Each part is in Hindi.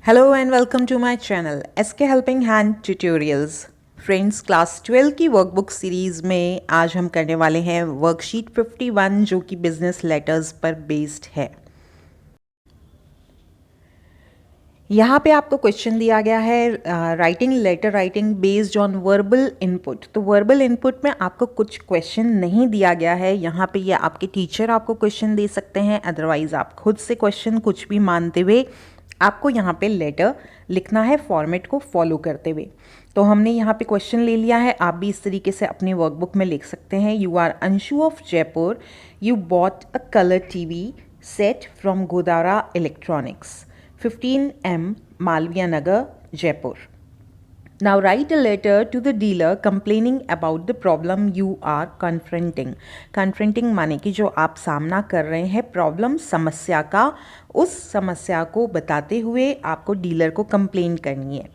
Hello and welcome to my channel SK Helping Hand Tutorials। Friends, class 12 की वर्कबुक सीरीज़ में आज हम करने वाले हैं वर्कशीट 51 जो कि बिजनेस लेटर्स पर बेस्ड है। यहाँ पे आपको क्वेश्चन दिया गया है writing letter writing based on verbal input. तो वर्बल इनपुट में आपको कुछ क्वेश्चन नहीं दिया गया है। यहाँ पे ये आपके टीचर आपको क्वेश्चन दे सकते हैं, अदरवाइज आप खुद से क्वेश्चन कुछ भी मानते हुए आपको यहाँ पे लेटर लिखना है फॉर्मेट को फॉलो करते हुए। तो हमने यहाँ पे क्वेश्चन ले लिया है, आप भी इस तरीके से अपनी वर्कबुक में लिख सकते हैं। You are Anshu of Jaipur, you bought a colour TV set from Godara electronics 15M Malviya Nagar, Jaipur. Now write a letter to the dealer complaining about the problem you are confronting. Confronting माने कि जो आप सामना कर रहे हैं प्रॉब्लम, समस्या का, उस समस्या को बताते हुए आपको डीलर को कंप्लेन करनी है।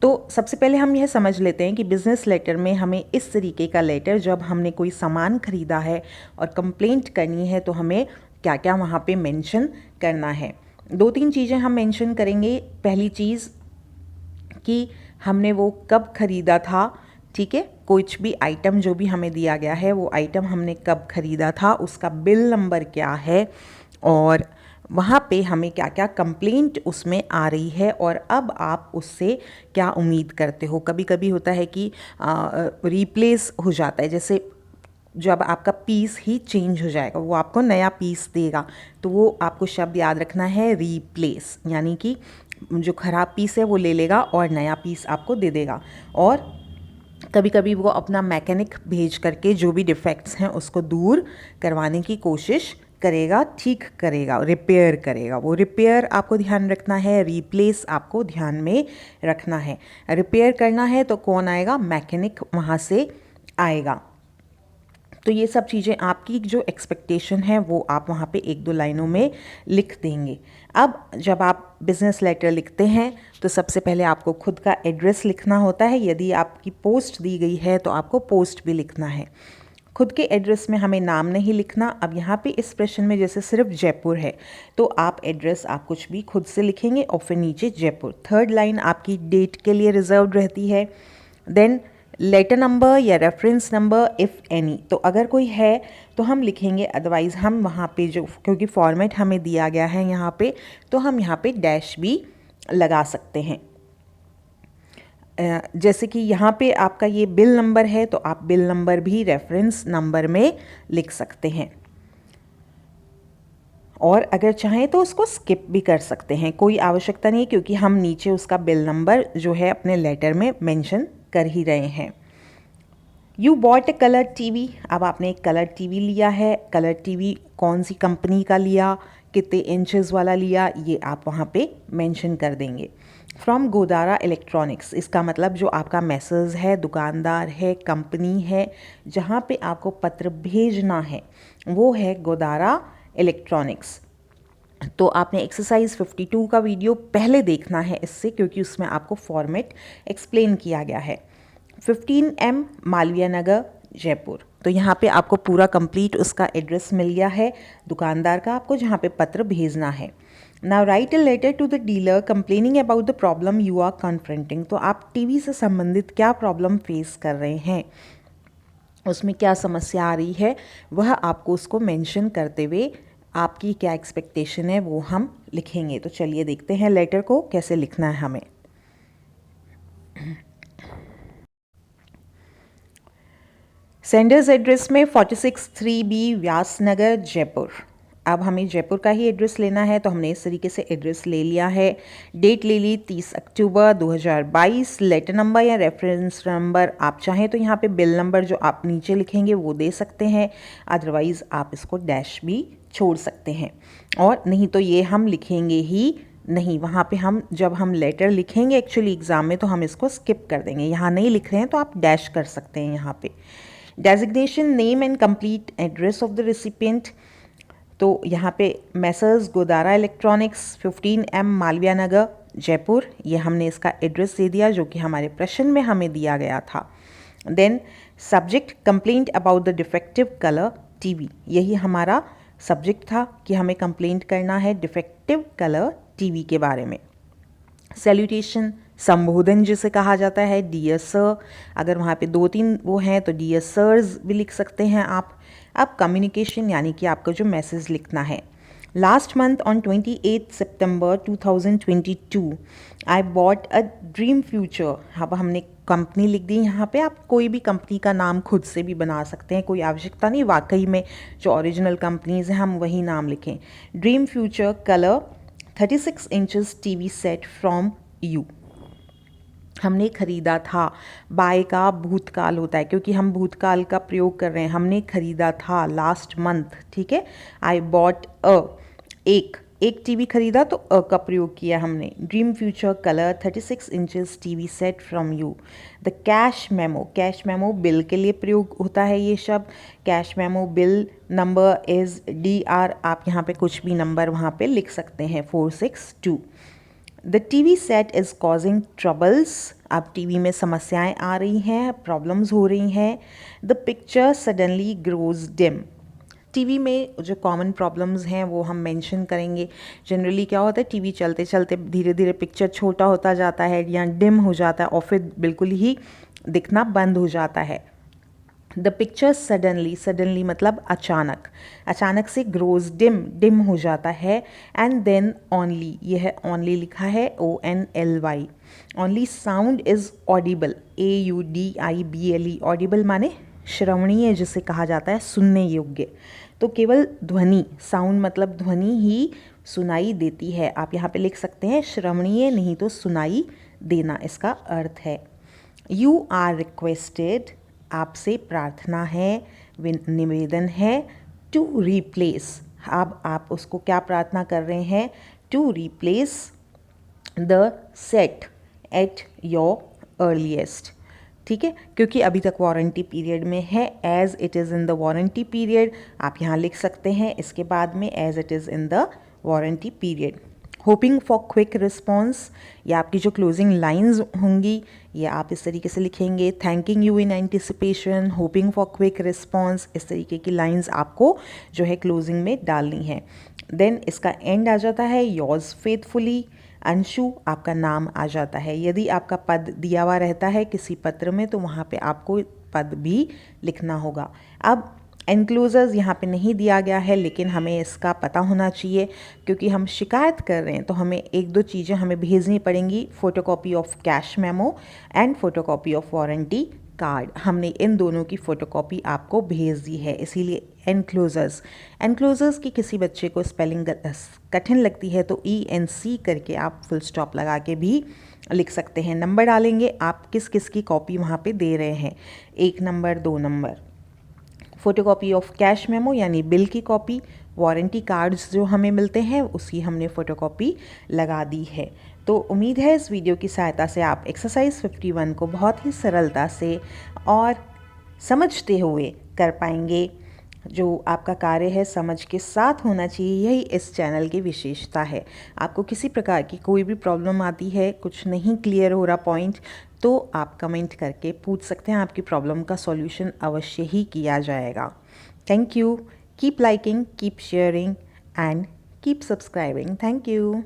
तो सबसे पहले हम यह समझ लेते हैं कि बिज़नेस लेटर में हमें इस तरीके का लेटर, जब हमने कोई सामान खरीदा है और कंप्लेंट करनी है तो हमें क्या क्या वहाँ पे मेंशन करना है। दो तीन चीज़ें हम मेंशन करेंगे। पहली चीज़ कि हमने वो कब ख़रीदा था, ठीक है, कुछ भी आइटम जो भी हमें दिया गया है वो आइटम हमने कब ख़रीदा था, उसका बिल नंबर क्या है और वहाँ पे हमें क्या क्या कंप्लेंट उसमें आ रही है और अब आप उससे क्या उम्मीद करते हो। कभी कभी होता है कि रिप्लेस हो जाता है, जैसे जब आपका पीस ही चेंज हो जाएगा, वो आपको नया पीस देगा, तो वो आपको शब्द याद रखना है रीप्लेस, यानी कि जो ख़राब पीस है वो ले लेगा और नया पीस आपको दे देगा। और कभी कभी वो अपना मैकेनिक भेज करके जो भी डिफेक्ट्स हैं उसको दूर करवाने की कोशिश करेगा, ठीक करेगा, रिपेयर करेगा। वो रिपेयर आपको ध्यान रखना है, रीप्लेस आपको ध्यान में रखना है। रिपेयर करना है तो कौन आएगा, मैकेनिक वहाँ से आएगा। तो ये सब चीज़ें आपकी जो एक्सपेक्टेशन है वो आप वहाँ पे एक दो लाइनों में लिख देंगे। अब जब आप बिज़नेस लेटर लिखते हैं तो सबसे पहले आपको खुद का एड्रेस लिखना होता है। यदि आपकी पोस्ट दी गई है तो आपको पोस्ट भी लिखना है। खुद के एड्रेस में हमें नाम नहीं लिखना। अब यहाँ पे इस प्रश्न में जैसे सिर्फ जयपुर है तो आप एड्रेस आप कुछ भी खुद से लिखेंगे और फिर नीचे जयपुर। थर्ड लाइन आपकी डेट के लिए रिजर्व रहती है। देन लेटर नंबर या रेफरेंस नंबर इफ़ एनी, तो अगर कोई है तो हम लिखेंगे, अदरवाइज़ हम वहाँ पे जो, क्योंकि फॉर्मेट हमें दिया गया है यहाँ पे, तो हम यहाँ पे डैश भी लगा सकते हैं। जैसे कि यहाँ पे आपका ये बिल नंबर है तो आप बिल नंबर भी रेफरेंस नंबर में लिख सकते हैं और अगर चाहें तो उसको स्किप भी कर सकते हैं, कोई आवश्यकता नहीं, क्योंकि हम नीचे उसका बिल नंबर जो है अपने लेटर में मेंशन कर ही रहे हैं। You bought A colour TV, अब आपने एक कलर टीवी लिया है। कलर टीवी कौन सी कंपनी का लिया, कितने इंचेस वाला लिया, ये आप वहाँ पे मेंशन कर देंगे। फ्रॉम गोदारा इलेक्ट्रॉनिक्स, इसका मतलब जो आपका मैसेज है, दुकानदार है, कंपनी है, जहाँ पे आपको पत्र भेजना है वो है गोदारा इलेक्ट्रॉनिक्स। तो आपने एक्सरसाइज 52 का वीडियो पहले देखना है इससे, क्योंकि उसमें आपको फॉर्मेट एक्सप्लेन किया गया है। 15M मालवीय नगर जयपुर, तो यहाँ पे आपको पूरा कंप्लीट उसका एड्रेस मिल गया है दुकानदार का, आपको जहाँ पे पत्र भेजना है। Now write a letter to the dealer complaining about the problem you are confronting, तो आप टीवी से संबंधित क्या प्रॉब्लम फेस कर रहे हैं, उसमें क्या समस्या आ रही है, वह आपको उसको मेंशन करते हुए आपकी क्या एक्सपेक्टेशन है वो हम लिखेंगे। तो चलिए देखते हैं लेटर को कैसे लिखना है हमें। सेंडर्स एड्रेस में 46-3B व्यासनगर जयपुर। अब हमें जयपुर का ही एड्रेस लेना है तो हमने इस तरीके से एड्रेस ले लिया है। डेट ले ली 30 अक्टूबर 2022। लेटर नंबर या रेफरेंस नंबर आप चाहें तो यहाँ पे बिल नंबर जो आप नीचे लिखेंगे वो दे सकते हैं, अदरवाइज़ आप इसको डैश भी छोड़ सकते हैं, और नहीं तो ये हम लिखेंगे ही नहीं। वहाँ पे हम जब हम लेटर लिखेंगे एक्चुअली एग्ज़ाम में तो हम इसको स्किप कर देंगे, यहाँ नहीं लिख रहे हैं तो आप डैश कर सकते हैं यहाँ पे। Designation name and complete address of the recipient, तो यहाँ पे messrs Godara electronics 15M Malviya Nagar Jaipur, ये हमने इसका एड्रेस दे दिया जो कि हमारे प्रश्न में हमें दिया गया था। Then subject complaint about the defective colour TV, यही हमारा सब्जेक्ट था कि हमें कंप्लेंट करना है डिफेक्टिव कलर टीवी के बारे में। सैल्यूटेशन, संबोधन जिसे कहा जाता है, डियर सर, अगर वहाँ पे 2-3 वो हैं तो डियर सर्स भी लिख सकते हैं आप। अब कम्युनिकेशन यानी कि आपको जो मैसेज लिखना है। Last month on 28 September 2022 I bought a dream future. अब हमने कंपनी लिख दी यहाँ पे, आप कोई भी कंपनी का नाम खुद से भी बना सकते हैं, कोई आवश्यकता नहीं, वाकई में जो ओरिजिनल कंपनीज हैं हम वही नाम लिखें। Dream future colour 36 inches TV set from you. हमने खरीदा था, बाय का भूतकाल होता है क्योंकि हम भूतकाल का प्रयोग कर रहे हैं। हमने खरीदा था लास्ट मंथ, ठीक है। आई बॉट अ, एक टीवी खरीदा तो अ का प्रयोग किया हमने। Dream future colour 36 inches TV set from you. The cash memo bill के लिए प्रयोग होता है ये शब्द। Cash memo bill number is DR, आप यहाँ पे कुछ भी नंबर वहाँ पे लिख सकते हैं, 462। The TV set is causing troubles, अब टीवी में समस्याएं आ रही हैं, प्रॉब्लम्स हो रही हैं। The picture suddenly grows dim, TV में जो कॉमन प्रॉब्लम्स हैं वो हम मेंशन करेंगे। जनरली क्या होता है, टीवी चलते चलते धीरे धीरे पिक्चर छोटा होता जाता है या डिम हो जाता है और फिर बिल्कुल ही दिखना बंद हो जाता है। द पिक्चर सडनली मतलब अचानक से ग्रोज डिम हो जाता है। एंड देन ओनली, यह है ओनली लिखा है ONLY। Only sound is Audible, AUDIBLE, Audible माने श्रवणीय जिसे कहा जाता है, सुनने योग्य। तो केवल ध्वनि, साउंड मतलब ध्वनि ही सुनाई देती है। आप यहाँ पे लिख सकते हैं श्रवणीय नहीं तो सुनाई देना, इसका अर्थ है। यू आर रिक्वेस्टेड, आपसे प्रार्थना है, निवेदन है। टू रिप्लेस, अब आप उसको क्या प्रार्थना कर रहे हैं, to replace the set at your earliest, ठीक है, क्योंकि अभी तक वारंटी पीरियड में है। As it is in the warranty period, आप यहाँ लिख सकते हैं इसके बाद में as it is in the warranty period. Hoping for quick response, या आपकी जो क्लोजिंग लाइंस होंगी ये आप इस तरीके से लिखेंगे, thanking you in anticipation, hopping for quick response, इस तरीके की लाइंस आपको जो है क्लोजिंग में डालनी है। देन इसका एंड आ जाता है योर्स फेथफुली, अंशु आपका नाम आ जाता है। यदि आपका पद दिया हुआ रहता है किसी पत्र में तो वहाँ पे आपको पद भी लिखना होगा। अब एनक्लोजर्स यहाँ पे नहीं दिया गया है, लेकिन हमें इसका पता होना चाहिए क्योंकि हम शिकायत कर रहे हैं तो हमें 1-2 चीज़ें हमें भेजनी पड़ेंगी, photocopy of cash memo and photocopy of warranty card. हमने इन दोनों की फ़ोटोकॉपी आपको भेज दी है, इसीलिए एनक्लोजर्स की किसी बच्चे को स्पेलिंग कठिन लगती है तो ENC करके आप फुल स्टॉप लगा के भी लिख सकते हैं। नंबर डालेंगे आप किस किस की कॉपी वहाँ पे दे रहे हैं, 1 number 2 number. Photocopy of cash memo यानी बिल की कॉपी, वारंटी कार्ड्स जो हमें मिलते हैं उसकी हमने फ़ोटोकॉपी लगा दी है। तो उम्मीद है इस वीडियो की सहायता से आप एक्सरसाइज 51 को बहुत ही सरलता से और समझते हुए कर पाएंगे। जो आपका कार्य है समझ के साथ होना चाहिए, यही इस चैनल की विशेषता है। आपको किसी प्रकार की कोई भी प्रॉब्लम आती है, कुछ नहीं क्लियर हो रहा पॉइंट, तो आप कमेंट करके पूछ सकते हैं, आपकी प्रॉब्लम का सॉल्यूशन अवश्य ही किया जाएगा। Thank you, keep liking, keep sharing and keep subscribing. Thank you.